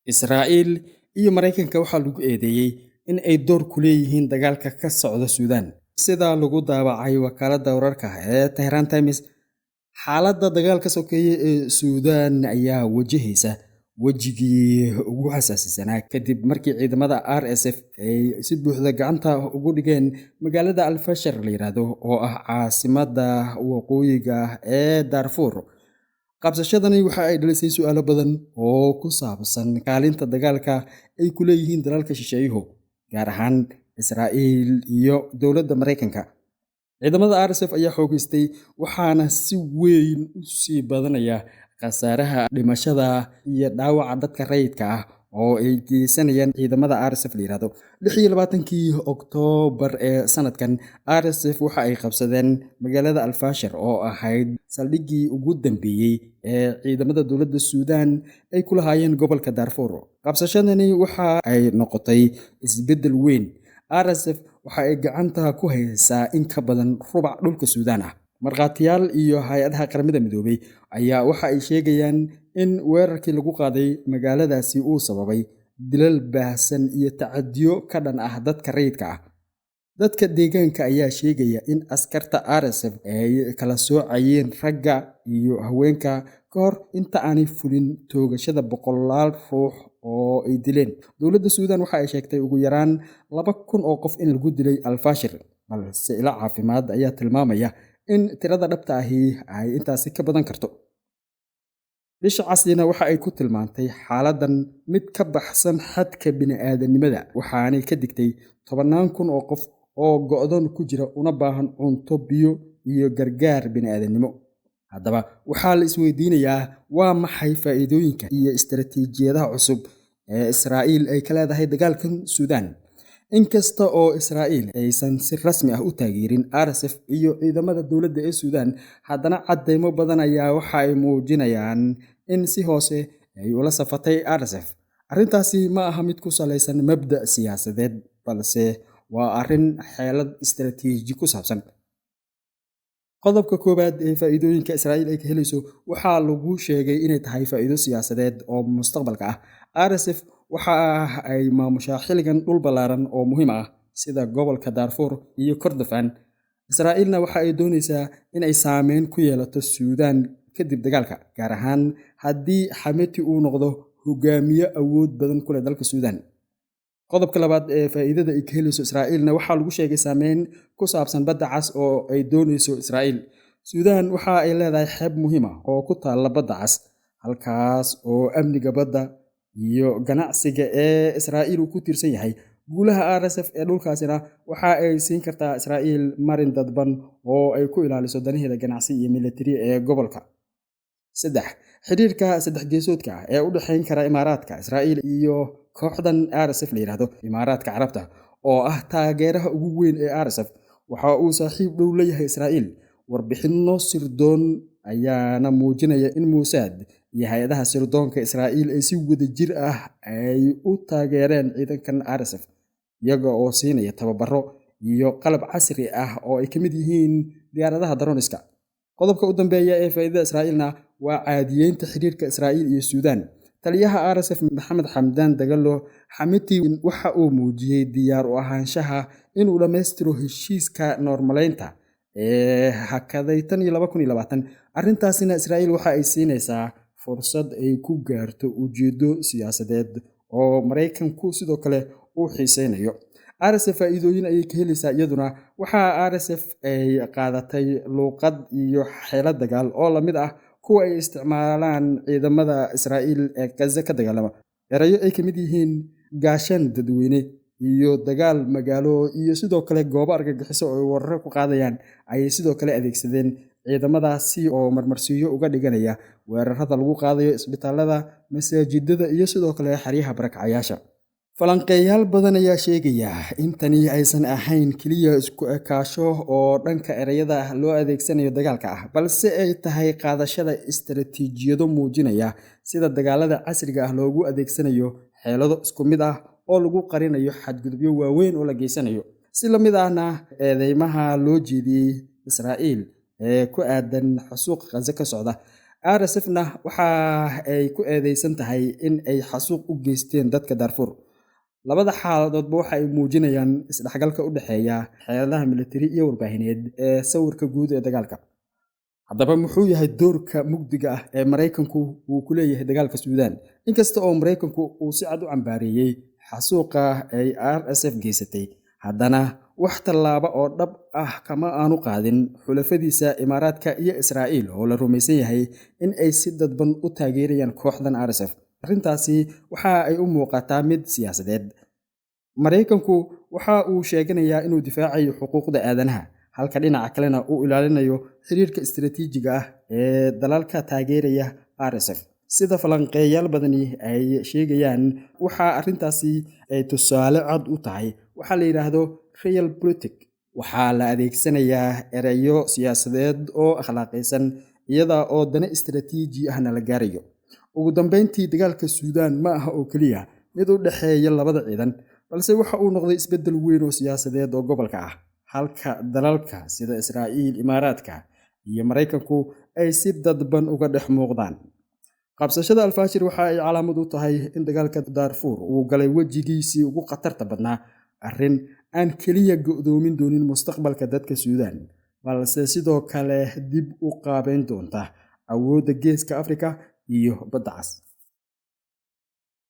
Israa'iil iyo Mareykanka waxaa lagu eedeeyay in ay door ku leeyihiin dagaalka ka socda Suudaan. Sida lagu daabacay wakaaladda wararka ee Tehran Times, xaaladda dagaalka sokeeye ee Suudaan ayaa wajahaysa wejigii ugu xasaasisanaa kadib markii ciidamada RSF ay si buuxda gacanta ugu dhigeen magaalada Al-Fashar la yiraahdo oo ah caasimadda waqooyiga ee Darfur. Qabsashadani waxa ay dhalisay su'aalo badan oo ku saabsan kaalinta dagaalka ay ku leeyihiin dalalka shisheeyuhu, gaar ahaan Israa'iil iyo dowladda Mareykanka. Ciidamada RSF ayaa xoogaystay waxaana si weyn u sii badanaya khasaaraha dhimashada iyo dhaawaca dadka rayidka ah oo ay geysanayaan ciidamada RSF la yiraahdo. 26kii Oktoobar ee sanadkan, RSF waxa ay qabsadeen magaalada Al-Fashar oo ahayd saldhiggii ugu dambeeyay ee ciidamada dowladda Suudaan ay ku lahaayeen gobolka Darfur. Qabsashadani waxa ay noqotay isbeddel weyn. RSF waxa ay gacanta ku haysaa in ka badan rubac dhulka Suudaan ah. Markhaatiyaal iyo hay'adaha qaramada midoobay ayaa waxa ay sheegayaan in weerarkii lagu qaaday magaaladaasi uu sababay dilal baahsan iyo tacadiyo ka dhan ah dadka rayidka ah. Dadka deegaanka ayaa sheegaya in askarta RSF ay kala soocayeen ragga iyo haweenka ka hor inta aanay fulin toogashada boqolaal ruux oo ay dileen. Dowladda Suudaan waxa ay sheegtay ugu yaraan 2,000 oo qof in lagu dilay Al-Fashar, balse ilo caafimaad ayaa tilmaamaya in tirada dhabta ahi ay intaasi ka badan karto. Bisha Casriina waxa ay ku tilmaantay xaaladdan mid ka baxsan xadka bini'aadanimada, waxaanay ka digtay 10,000 oo qof oo go'doon ku jira una baahan cunto, biyo iyo gargaar bini'aadanimo. Haddaba waxaa la isweydiinayaa, waa maxay faa'iidooyinka iyo istaraatiijiyadaha cusub ee Israa'iil ay ka leedahay dagaalkan Suudaan? Inkasta oo Israa'iil aysan si rasmi ah u taageerin RSF iyo ciidamada dowladda ee Suudaan, haddana caddeymo badan ayaa waxa ay muujinayaan in si hoose ay ula safatay RSF. Arrintaasi ma aha mid ku salaysan mabda' siyaasadeed, balse waa arrin xeelad istaraatiiji ku saabsan. Qodobka koowaad ee faa'iidooyinka Israa'iil ay ka helayso waxaa lagu sheegay inay tahay faa'iido siyaasadeed oo mustaqbalka ah. RSF waxa ay maamushaa xilligan dhul ballaaran oo muhiim ah sida gobolka Darfur iyo Kordofan. Israa'iilna waxa ay doonaysaa in ay saameyn ku yeelato Suudaan kadib dagaalka, gaar ahaan haddii Xameti uu noqdo hogaamiye awood badan ku leh dalka Suudaan. Qodobka labaad ee faa'iidada ay ka helayso Israa'iilna waxaa lagu sheegay saameyn ku saabsan badda cas oo ay doonayso Israa'iil. Suudaan waxa ay leedahay xeeb muhiim ah oo ku taalla badda cas, halkaas oo amniga badda iyo ganacsiga ee Israa'iil uu ku tiirsan yahay. Guulaha RSF ee dhulkaasina waxa ay siin kartaa Israa'iil marin dadban oo ay ku ilaaliso danaheeda ganacsi iyo militari ee gobolka. 3. Xiriirka saddex geesoodka ah ee u dhexeyn kara Imaaraadka, Israa'iil iyo kooxdan RSF la yiraahdo. Imaaraadka Carabta oo ah taageeraha ugu weyn ee RSF waxa uu saaxiib dhow la yahay Israa'iil. Warbixinno sirdoon ayaana muujinaya in Mossad iyo hay'adaha sirdoonka Israa'iil ay si wadajir ah ay u taageereen ciidankan RSF, iyaga oo siinaya tababaro iyo qalab casri ah oo ay ka mid yihiin diyaaradaha droniska. Qodobka u dambeeya ee faa'iidada Israa'iilna waa caadiyeynta xiriirka Israa'iil iyo Suudaan. Taliyaha RSF Maxamed Xamdaan Dagalo Xameti waxa uu muujiyay diyaar u ahaanshaha inuu dhammaystiro heshiiska normaleynta ee hakaday 2020. Arrintaasina Israa'iil waxa ay siinaysaa fursad ay ku gaarto ujeedo siyaasadeed oo Mareykanku sidoo kale uu xiiseynayo. RSF faa'iidooyin ayay ka helaysaa iyaduna. Waxa RSF ay qaadatay luuqad iyo xeelad dagaal oo la mid ah kuwa ay isticmaalaan ciidamada Israa'iil ee Gaza ka dagaalama. Erayo ay ka mid yihiin gaashaan dadweyne iyo dagaal magaalo iyo sidoo kale goobo argagixiso oo weerar ku qaadayaan ayay sidoo kale adeegsadeen ciidamadaasi oo marmarsiyo uga dhiganaya weerarada lagu qaadayo isbitaalada, masaajidada iyo sidoo kale xeryaha barakacayaasha. Falanqeeyaal badan ayaa sheegaya in tani aysan ahayn kaliya isku ekaasho oo dhanka erayada loo adeegsanayo dagaalka ah, balse ay tahay qaadashada istaraatiijiyado muujinaya sida dagaalada casriga ah loogu adeegsanayo xeelado isku mid ah oo lagu qarinayo xadgudubyo waaweyn oo la geysanayo. Si la mid ahna eedeymaha loo jeediyey Israa'iil ee ku aadan xasuuqa Gaza ka socda, RSF-na waxa ay ku eedeysan tahay in ay xasuuq u geysteen dadka Darfur. Labada xaaladoodba waxa ay muujinayaan isdhexgalka u dhexeeya xeeladaha militari iyo warbaahineed ee sawirka guud ee dagaalka. Haddaba muxuu yahay doorka mugdiga ah ee Maraykanku uu ku leeyahay dagaalka Suudaan? Inkasta oo Maraykanku uu si cad u cambaareeyay xasuuqa ay RSF geysatay, haddana wax tallaabo oo dhab ah kama aanu qaadin xulafadiisa Imaaraadka iyo Israa'iil oo la rumaysan yahay in ay si dadban u taageerayaan kooxdan RSF. Arrintaasi waxa ay u muuqataa mid siyaasadeed. Maraykanku waxa uu sheeganayaa inuu difaacayo xuquuqda aadanaha, halka dhinaca kalena uu ilaalinayo xiriirka istiraatiijiga ah ee dalalka taageeraya RSF. Sida falanqeeyaal badani ay sheegayaan, waxa arrintaasi ay tusaale cad u tahay waxa la yiraahdo realpolitik. Waxaa la adeegsanayaa erayo siyaasadeed oo akhlaaqaysan iyada oo dana istiraatiiji ahna la gaarayo. Ugu dambeyntii, dagaalka Suudaan ma aha oo keliya mid u dhexeeya labada ciidan, balse waxa uu noqday isbeddel weyn oo siyaasadeed oo gobolka ah, halka dalalka sida Israa'iil, Imaaraadka iyo Maraykanku ay si dadban uga dhex muuqdaan. Qabsashada Al-Fashir waxa ay calaamad u tahay in dagaalka Darfur uu galay wejigiisii ugu khatarta badnaa, arrin aan keliya go'doomin doonin mustaqbalka dadka Suudaan, balse sidoo kale dib u qaabayn doonta awoodda Geeska Afrika iyo Badda Cas.